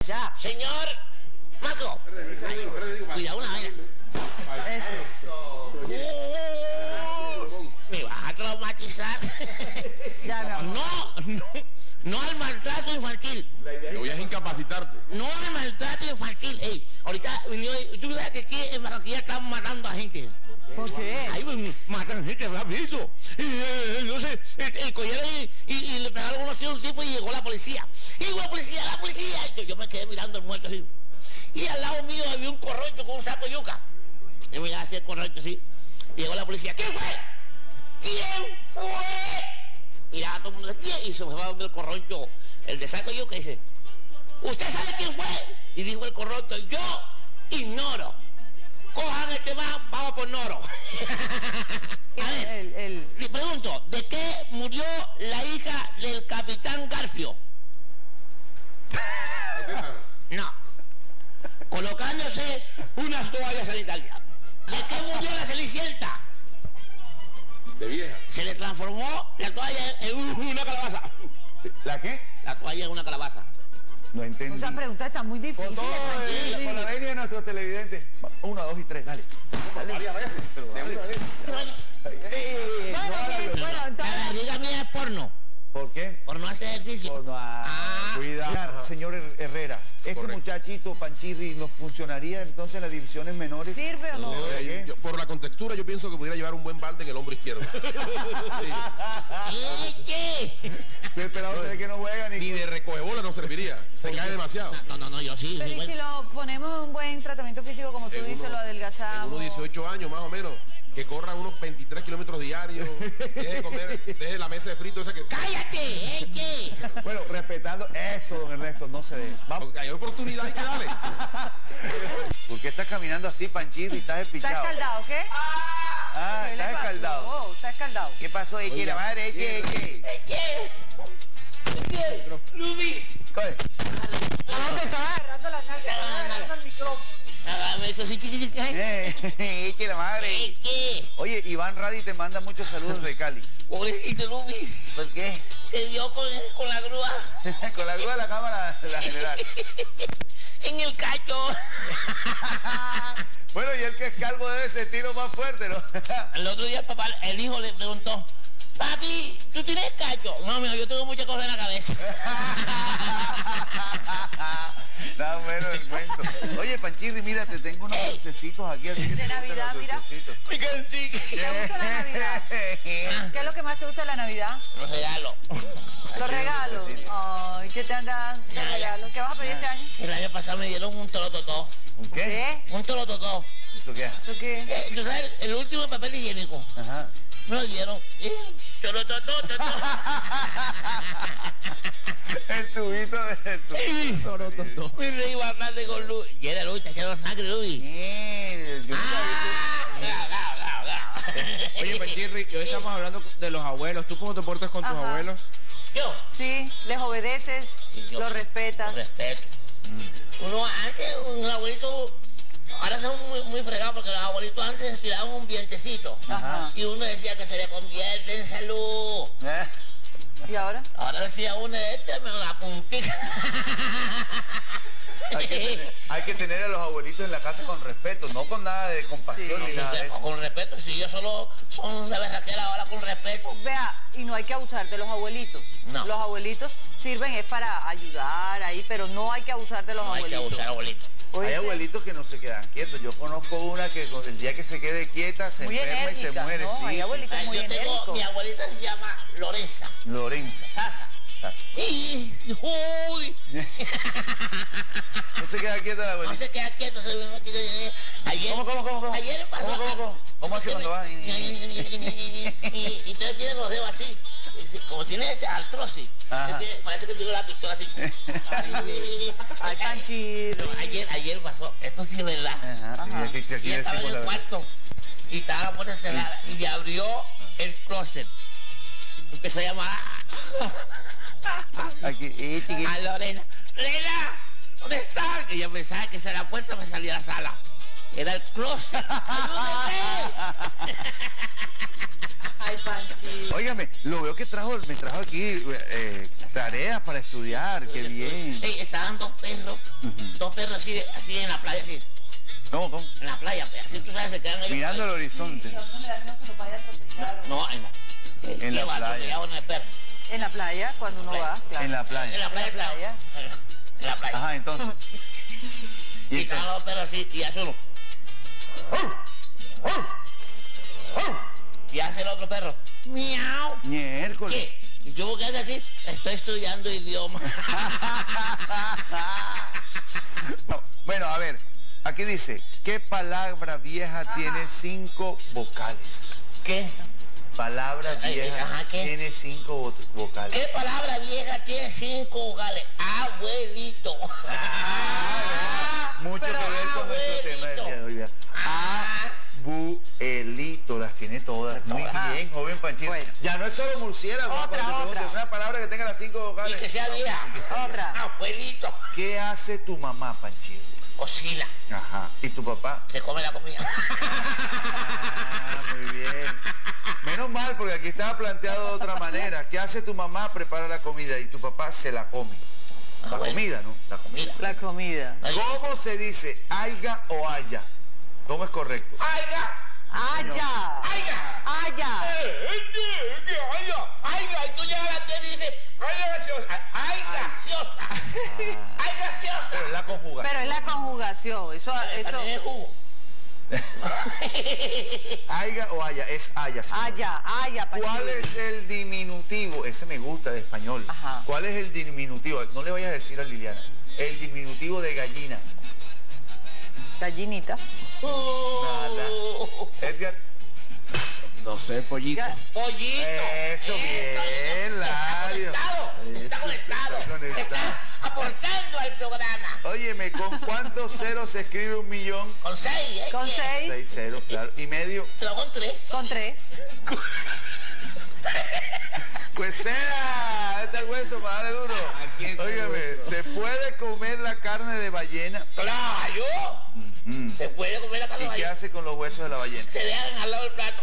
Ya. Señor Marco. Cuidado una vaina. Eso. Me vas a traumatizar. Ya, mi amor. No al maltrato infantil. Te voy a incapacitarte. No al maltrato infantil. Ey, ahorita tú sabes que aquí en Barranquilla están matando a gente. ¿Por qué? Ahí matan gente rápido. No sé, el collero y le pegaron unos tiros a un tipo y llegó la policía. Y llegó la policía. Y yo me quedé mirando el muerto así. Y al lado mío había un corroncho con un saco de yuca. Yo miraba así el corroncho así. Y llegó la policía. ¿Quién fue? ¿Quién fue? Y todo el mundo decía, y se me va a dormir el corroncho, el de saco de yuca, y dice, ¿usted sabe quién fue? Y dijo el corroncho, yo ignoro. Cojan este más, vamos por Noro. A ver, le pregunto, ¿de qué murió la hija del capitán Garfio? No. Colocándose unas toallas sanitarias. ¿De qué murió la Cenicienta? De vieja. Se le transformó la toalla en una calabaza. ¿La qué? La toalla en una calabaza. No entendí. Esa pregunta está muy difícil. Con la venia de nuestros televidentes. 1, 2 y 3, dale. Varias veces. Bueno, La entonces... barriga mía es porno. ¿Por qué? Por no hacer ejercicio. Cuidado. Señor Herrera, este Correcto. muchachito Panchirri nos funcionaría entonces en las divisiones menores. ¿Sirve o no? Por la contextura yo pienso que pudiera llevar un buen balde en el hombro izquierdo. Sí. ¿Qué? Si el pelado se ve que no juega Ni de recogebola no serviría. Se cae demasiado. No, yo sí. Pero sí, y si bueno. lo ponemos en un buen tratamiento físico, como tú dices, lo adelgazamos. En unos 18 años más o menos, que corra unos 23 kilómetros diarios, deje de comer, deje la mesa de frito esa que... ¡Cállate! ¿Qué? Bueno, respetando eso, don Ernesto, no se debe. Vamos. Porque hay oportunidad, hay que darle. ¿Por qué estás caminando así, Panchirri? ¿Estás ¿Está despichado? escaldado, qué? Ah, ¿Qué le estás pasó? escaldado. Está escaldado. ¿Qué pasó? Eche la madre, eche. ¿Qué? Lubi. Coge. No, te estaba agarrando la nalga, estaba agarrando el micrófono. Hágame eso sí, Eche la madre. ¿Qué? Oye, Iván Radi te manda muchos saludos de Cali. Pobrecito Lubi. ¿Por qué? Se dio con la grúa Con la grúa de la cámara, la general. en el cacho. Bueno, y el que es calvo debe sentirlo más fuerte, ¿no? El otro día el hijo le preguntó, papi, ¿tú tienes cacho? No, mijo, yo tengo muchas cosas en la cabeza. Está bueno el cuento. Oye, Panchirri, mira, te tengo unos dulcecitos aquí. Así que De te gustan Navidad, los mira. dulcecitos. Mi cancique. ¿Te gusta la Navidad? ¿Qué es lo que más te gusta de la Navidad? Los regalos. Los regalos. Ay, ¿qué te han dado de regalo? ¿Qué vas a pedir este año? El año pasado me dieron un torototó. ¿Un qué? Un torototó. ¿Eso qué es? ¿Eso qué? ¿Tú sabes? El último papel higiénico. Ajá. Me lo dieron. Torototó. El tubito de tu... Mi rey Guarnalde con luz. Y era lucha, echando sangre, Lubi. Yo nunca Oye, Panchirri, hoy estamos hablando de los abuelos. ¿Tú cómo te portas con tus Ajá. abuelos? Yo. Sí, les obedeces, Yo los respetas. respeto. Uno antes, un abuelito, ahora son muy fregados porque los abuelitos antes se tiraban un vientecito. Ajá. Y uno decía que se le convierte en salud. ¿Y ahora? Ahora decía uno, me la puntita. Hay que tener a los abuelitos en la casa con respeto, no con nada de compasión Sí. ni nada de eso. Con respeto, si ellos solo son una besaquera, ahora con respeto. Vea, y no hay que abusar de los abuelitos. No. Los abuelitos sirven es para ayudar ahí, pero no hay que abusar de los No hay que abuelitos. abusar, abuelito. Hay ¿Oíste? abuelitos que no se quedan quietos. Yo conozco una que con el día que se quede quieta se Muy enferma y se enérgica, muere. ¿no? Sí, Hay sí. abuelitos muy Yo tengo, enérgicos. mi abuelita se llama Lorenza. Lorenza. Sasa. Y, uy, No se queda quieta la no abuelita. se queda quieto. Ayer, ¿Cómo? ayer pasó. ¿Cómo hace cuando va? Y ustedes tienen los dedos así, como tiene ese artrosis. Ajá. Parece que tiene la pistola así. Ay, Panchirri. Ayer pasó, esto sí es verdad. Ajá. Y aquí Y estaba decimos en la el verdad. cuarto y estaba la puerta cerrada y le abrió el closet. Empezó a llamar Aquí, a Lorena. ¡Lorena! ¿Dónde están? Y yo pensaba que esa era la puerta, me salía a la sala. Era el closet. ¡Ayúdame! Ay, Panchirri. Óigame, lo veo que me trajo aquí tareas para estudiar, qué bien. Ey, estaban dos perros dos perros así en la playa, así. ¿Cómo? En la playa, pues, así tú sabes, se quedan ellos. Mirando al horizonte. No, en la En la playa. En el perro. En la playa, cuando uno va, claro. En la playa. En la playa, claro. En la playa. Ajá, entonces. Y estaban los perros así, y hace uno. Y hace el otro perro. Miau. Miércoles. ¿Qué? Y yo, ¿qué hace así? Estoy estudiando idioma. No, bueno, a ver, aquí dice, ¿qué palabra vieja tiene 5 vocales? ¿Qué? Palabra vieja Ajá, ¿qué? tiene 5 vocales. ¿Qué palabra vieja tiene 5 vocales? Abuelito. Mucho que Pero ver con nuestro tema del día de hoy. Vea. Abuelito, las tiene todas. Muy bien, joven Panchito. Bueno. Ya no es solo murciélago. Otra, cuando te preguntes, otra. una palabra que tenga las 5 Y vocales. que sea vieja. Otra. Abuelito. ¿Qué hace tu mamá, Panchito? Cocina. Ajá. ¿Y tu papá? Se come la comida. Ah, muy bien. Menos mal, porque aquí estaba planteado de otra manera. ¿Qué hace tu mamá? Prepara la comida y tu papá se la come. La bueno. comida, ¿no? La comida. La comida. ¿Cómo se dice aiga o haya? ¿Cómo es correcto? ¡Aiga! ¡Haya! ¡Aiga! ¡Haya! ¡Aiga! Y tú llegas a la tienda y dices, ¡ay, graciosa! ¡Ay, graciosa! ¡Ay, graciosa! Pero es la conjugación. Pero es la conjugación. Eso. También es jugo. Aiga o haya, es haya. Sí. Haya, haya. ¿Cuál Panchito. es el diminutivo? Ese me gusta de español. Ajá. ¿Cuál es el diminutivo? No le vayas a decir a Liliana. El diminutivo de gallina. Gallinita. Nada. Edgar. No sé, pollito. Pollito. Eso, bien, Lario. Está conectado. Está conectado. Está aportando al programa. Óyeme, ¿con cuántos ceros se escribe 1.000.000? Con 6, ¿eh? Con 6. 6 ceros, claro. ¿Y medio? Te lo con 3. Con 3. Pues sea, está el hueso para darle duro. Aquí está el Óigame, hueso. ¿se puede comer la carne de ballena? ¡Claro! Se puede comer la carne ¿Y de qué ballena. hace con los huesos de la ballena? Se dejan al lado del plato.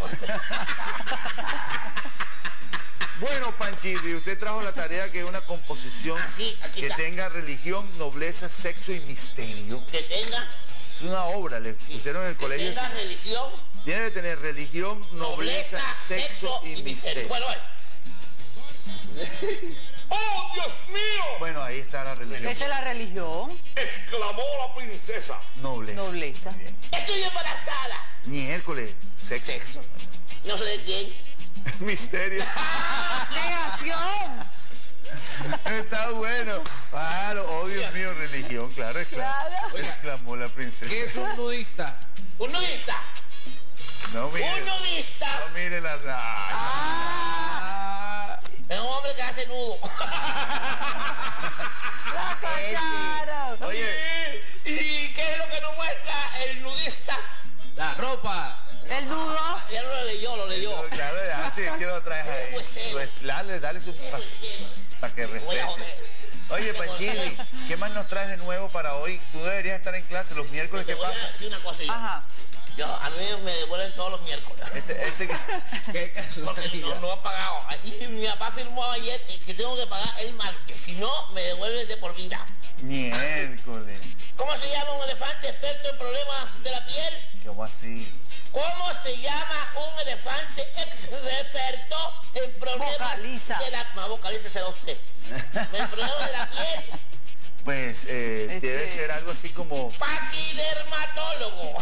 Bueno, Panchirri, usted trajo la tarea que es una composición Así, aquí que está. tenga religión, nobleza, sexo y misterio. Que tenga, Es una obra, le pusieron en el que colegio. tenga religión, Tiene que tener religión, nobleza, sexo y misterio. Bueno, bueno. ¡Oh, Dios mío! Bueno, ahí está la religión. Esa es la religión. Exclamó la princesa. Nobleza. Nobleza. Bien. Estoy embarazada. Miércoles, sexo. Sexo. No sé de quién. Misterio. Negación. Está bueno. Claro, oh Dios mío, religión, claro, Claro. exclamó la princesa. ¿Qué es un nudista? Un nudista. No mire. Un nudista. No mire la. Es un hombre que hace nudo. La cacharon. Oye, ¿Y qué es lo que nos muestra el nudista? La ropa. El nudo. Ya no lo leyó, lo leyó. claro, así que lo traes ahí. Pues, Dale su para que Voy a respete. joder. Oye, Panchirri, ¿qué más nos traes de nuevo para hoy? Tú deberías estar en clase los miércoles, Te ¿qué voy a pasa? decir una cosa. Ajá. A mí me devuelven todos los miércoles. Ese Qué Porque casualidad. no ha pagado. Y mi papá firmó ayer que tengo que pagar el martes. Si no, me devuelven de por vida. miércoles. ¿Cómo se llama un elefante experto en problemas de la piel? ¿Cómo así? ¿Cómo se llama un elefante experto en problemas Vocaliza. de la... No, vocalíceselo usted. En problemas de la piel. Pues debe ser algo así como... Paquidermatólogo.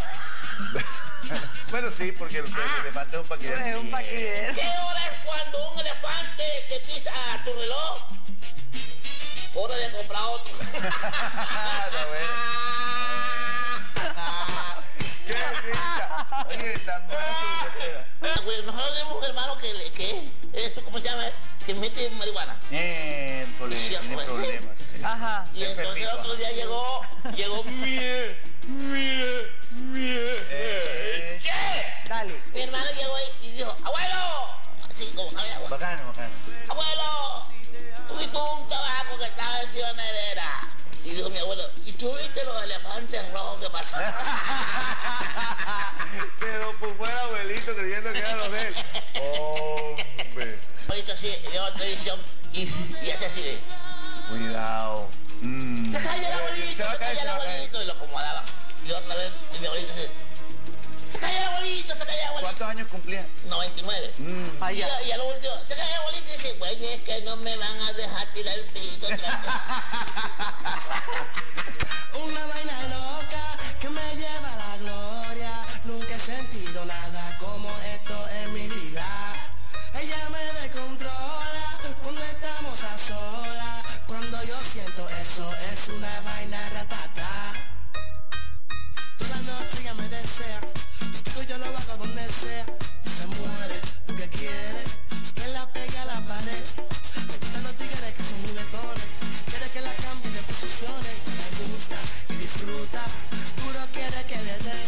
Bueno, sí, porque el elefante es un paquidero. Es un paquidero. ¿Qué hora es cuando un elefante te pisa a tu reloj? Hora de comprar otro. Está bueno. ¡Qué risa! Oye, tan buena tu deseo. Nosotros tenemos un hermano ¿cómo se llama? Que mete marihuana. Miércoles, Sí, tiene pues. problemas. Ajá. Y entonces Enfermito. otro día llegó, mire. ¿Qué? Dale. Mi hermano llegó ahí y dijo, abuelo, así como agua. Bacano, bacano. Abuelo, tuviste un tabaco que estaba encima de la nevera. Y dijo mi abuelo, ¿y tú viste los elefantes rojos que pasaron? Pero pues fue el abuelito creyendo que eran los de él. Hombre. Ahorita sí, lleva otra edición y hace así de... Cuidado. Se calla el abuelito, Se va a caer, se va a caer. y otra vez, y mi abuelita dice, se cayó el abuelito, se cayó el abuelito. ¿Cuántos años cumplía? 99. Vaya. Y a lo último, se cayó el abuelito y dice, bueno, es que no me van a dejar tirar el pito otra vez. Una vaina loca que me lleva a la gloria. Nunca he sentido nada como esto en mi vida. Ella me descontrola cuando estamos a solas. Cuando yo siento eso es una vaina ratata. Toda la noche ella me desea, tú yo lo hago donde sea. Se muere porque quiere que la pegue a la pared. Me gustan los tigres que son juguetones, quiere que la cambie de posiciones. Y me gusta y disfruta, puro quiere que le dé.